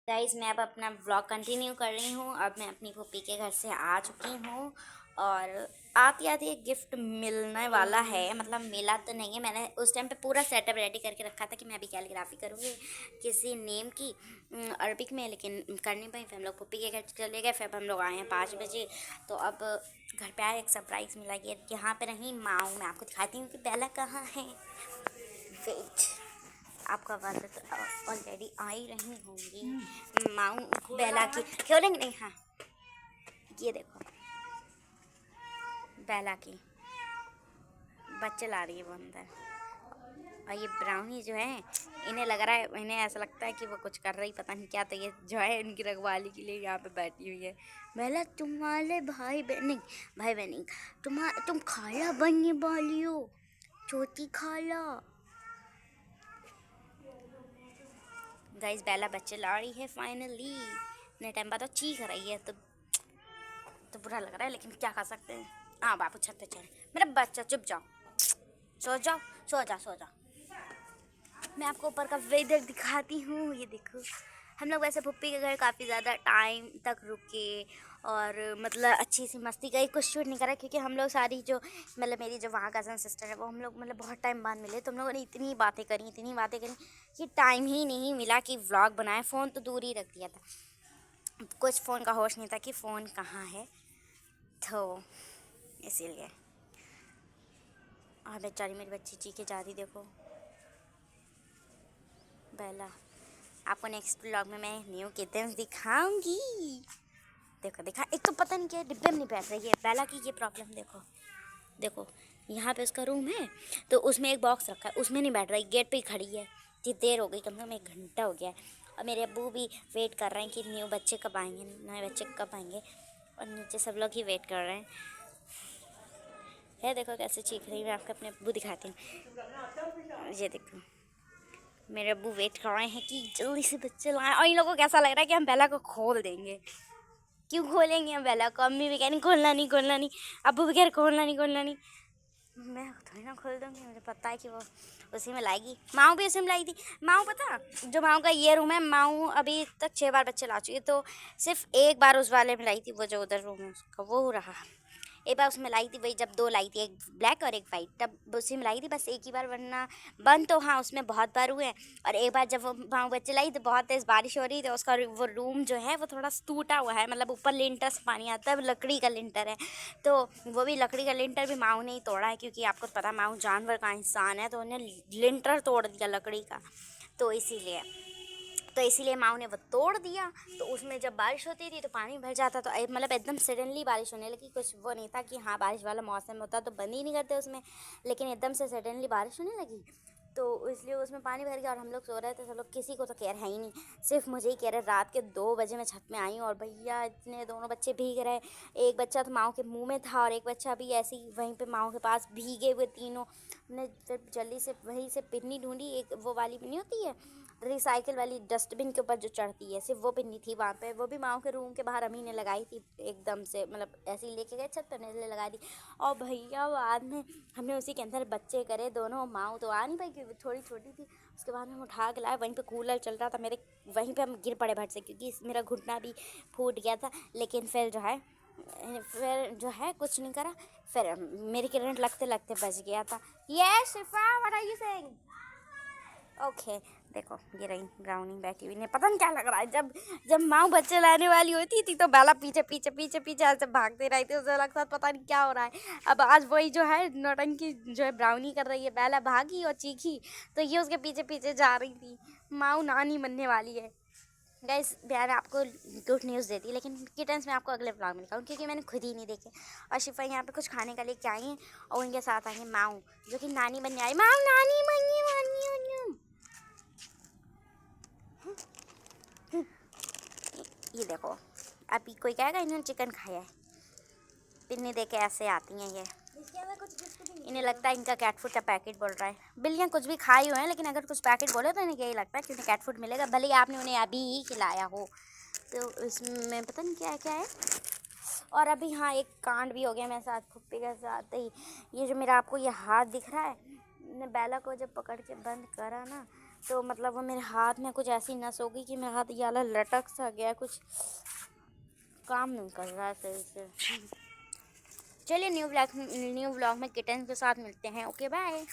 Guys मैं अब अपना व्लॉग कंटिन्यू कर रही हूँ। अब मैं अपनी फूफी के घर से आ चुकी हूँ और आती आती एक गिफ्ट मिलने वाला है। मतलब मिला तो नहीं है, मैंने उस टाइम पे पूरा सेटअप रेडी करके रखा था कि मैं अभी कैलीग्राफी करूँगी किसी नेम की अरबिक में, लेकिन कर नहीं पाई। फिर हम लोग फूफी के घर चले गए। फिर अब हम लोग आए हैं 5 बजे। तो अब घर पे आए, एक सरप्राइज़ मिला कि यहाँ पे नहीं माँ, मैं आपको दिखाती हूँ कि बेला कहाँ है। वेट, आपका आवाज़ तो ऑलरेडी आ ही रही होंगी। माऊ बेला की खोलेंगे नहीं। हाँ, ये देखो बेला की बच्चे ला रही है वो अंदर। और ये ब्राउनी जो है, इन्हें लग रहा है, इन्हें ऐसा लगता है कि वो कुछ कर रही पता नहीं क्या। तो ये जो है इनकी रखवाली के लिए यहाँ पे बैठी हुई है। बेला तुम्हारे भाई बहन नहीं, भाई बहन नहीं, तुम खाला बनने वाली हो, छोटी खाला। गाइस बेला बच्चे ला रही है फाइनली। इतने टाइम बाद तो चीख रही है तो बुरा लग रहा है, लेकिन क्या कर सकते हैं। हाँ बापू छत पे चढ़े। मेरा बच्चा चुप जाओ, सो जाओ, सो जाओ। मैं आपको ऊपर का वेदर दिखाती हूँ। ये देखो, हम लोग वैसे पुप्पी के घर काफ़ी ज़्यादा टाइम तक रुके और मतलब अच्छी सी मस्ती करी। कुछ शूट नहीं करा क्योंकि हम लोग सारी जो मतलब मेरी जो वहाँ कज़न सिस्टर है वो हम लोग मतलब बहुत टाइम बाद मिले। तो हम लोगों ने इतनी बातें करी कि टाइम ही नहीं मिला कि व्लॉग बनाए। फ़ोन तो दूर ही रख दिया था, कुछ फ़ोन का होश नहीं था कि फ़ोन कहाँ है, तो इसीलिए। और बेचारी मेरी बच्ची चीखे जा रही, देखो बेला। आपको नेक्स्ट ब्लॉग में मैं न्यू किटन्स दिखाऊंगी। देखो देखा, एक तो पता नहीं क्या डिब्बे में नहीं बैठ रही है बेला की। ये प्रॉब्लम देखो, देखो यहाँ पे उसका रूम है तो उसमें एक बॉक्स रखा है, उसमें नहीं बैठ रही, गेट पे ही खड़ी है। इतनी देर हो गई, कम से कम 1 घंटा हो गया है। और मेरे अब्बू भी वेट कर रहे हैं कि न्यू बच्चे कब आएंगे, नए बच्चे कब आएंगे। और नीचे सब लोग ही वेट कर रहे हैं। है देखो कैसे चीख रही है। मैं आपको अपने अब्बू दिखाती हूँ। ये देखो मेरे अब्बू वेट कर रहे हैं कि जल्दी से बच्चे लाएं। और इन लोगों को कैसा लग रहा है कि हम बेला को खोल देंगे। क्यों खोलेंगे हम बेला को? अम्मी भी कह रही खोलना नहीं, अब्बू भी कह रहे खोलना नहीं। मैं थोड़ी ना खोल दूँगी, मुझे पता है कि वो उसी में लाएगी। माऊ भी उसी में लाई थी। माऊ पता, जो माऊ का ये रूम है, माऊ अभी तक 6 बार बच्चे ला चुकी है। तो सिर्फ एक बार उस वाले में लाई थी, वो जो उधर रूम है उसका, वो रहा। एक बार उसमें लाई थी, वही जब 2 लाई थी, एक ब्लैक और एक वाइट, तब उसी में लाई थी बस एक ही बार। वरना बंद तो हाँ उसमें बहुत बार हुए हैं। और एक बार जब वो माँ बच्चे लाई तो बहुत तेज़ बारिश हो रही थी, उसका वो रूम जो है वो थोड़ा टूटा हुआ है। मतलब ऊपर लिंटर से पानी आता है, लकड़ी का लिंटर है। तो वो भी लकड़ी का लिंटर भी माऊ ने ही तोड़ा है, क्योंकि आपको पता माऊ जानवर का इंसान है, तो उन्हें लिंटर तोड़ दिया लकड़ी का। तो इसीलिए माऊ ने वो तोड़ दिया। तो उसमें जब बारिश होती थी तो पानी भर जाता। तो मतलब एकदम सडनली बारिश होने लगी। कुछ वो नहीं था कि हाँ बारिश वाला मौसम होता तो बंद ही नहीं करते उसमें, लेकिन एकदम से सडनली बारिश होने लगी। तो इसलिए उसमें पानी भर गया और हम लोग सो रहे थे सब लोग। किसी को तो केयर है ही नहीं, सिर्फ मुझे ही केयर है। रात के 2 बजे मैं छत में आई हूँ और भैया इतने दोनों बच्चे भीग रहे। एक बच्चा तो माँ के मुंह में था और एक बच्चा भी ऐसे ही वहीं पे माँ के पास भीगे हुए तीनों। हमने फिर जल्दी से वहीं से पिन्नी ढूंढी, एक वो वाली पिन्नी होती है रिसाइकिल वाली, डस्टबिन के ऊपर जो चढ़ती है, सिर्फ वो पिन्नी थी वहाँ पे। वो भी माँ के रूम के बाहर अम्मी ने लगाई थी एकदम से, मतलब ऐसे ही लेके गए छत पर ने लगा दी। और भैया बाद में हमने उसी के अंदर बच्चे करे दोनों। माँ तो आ नहीं पाई क्योंकि थोड़ी छोटी थी। उसके बाद हम उठा के लाए, वहीं पे कूलर चल रहा था मेरे, वहीं पे हम गिर पड़े भट से क्योंकि मेरा घुटना भी फूट गया था। लेकिन फिर जो है कुछ नहीं करा। फिर मेरी करंट लगते लगते बच गया था। ये Shifa, what are you saying? Okay देखो ये रही ब्राउनी बैठी हुई। इन्हें पता नहीं क्या लग रहा है। जब जब माँ बच्चे लाने वाली होती थी तो बेला पीछे पीछे पीछे पीछे ऐसे भागते रहती, उसे लगता है पता नहीं क्या हो रहा है। अब आज वही जो है नौटंकी जो है ब्राउनी कर रही है। बेला भागी और चीखी तो ये उसके पीछे पीछे जा रही थी। माँ नानी बनने वाली है। गाइस मैं आपको गुड न्यूज़ देती, लेकिन किटन्स में आपको अगले ब्लॉग में दिखाऊँ क्योंकि मैंने खुद ही नहीं देखे। और शिफा यहाँ पे कुछ खाने का लेके आई हैं और उनके साथ आई है माऊ, जो कि नानी बनने आई। माऊ नानी बनने वाली हूँ। ये देखो अभी कोई कहेगा इन्होंने चिकन खाया है। पिन्नी देके ऐसे आती हैं ये। इन्हें लगता है इनका कैट फूड का पैकेट बोल रहा है। बिल्लियाँ कुछ भी खाई हुए हैं, लेकिन अगर कुछ पैकेट बोले तो इन्हें यही लगता है कि उन्हें कैट फूड मिलेगा, भले ही आपने उन्हें अभी ही खिलाया हो। तो इसमें पता नहीं क्या क्या है। और अभी हाँ एक कांड भी हो गया मेरे साथ फुप्पी के साथ ही। ये जो मेरा आपको ये हाथ दिख रहा है, मैंने बेला को जब पकड़ के बंद करा ना तो मतलब वो मेरे हाथ में कुछ ऐसी नस हो गई कि मेरा हाथ ये वाला लटक सा गया, कुछ काम नहीं कर रहा है सही से। चलिए न्यू ब्लॉग में किटन के साथ मिलते हैं। Okay bye.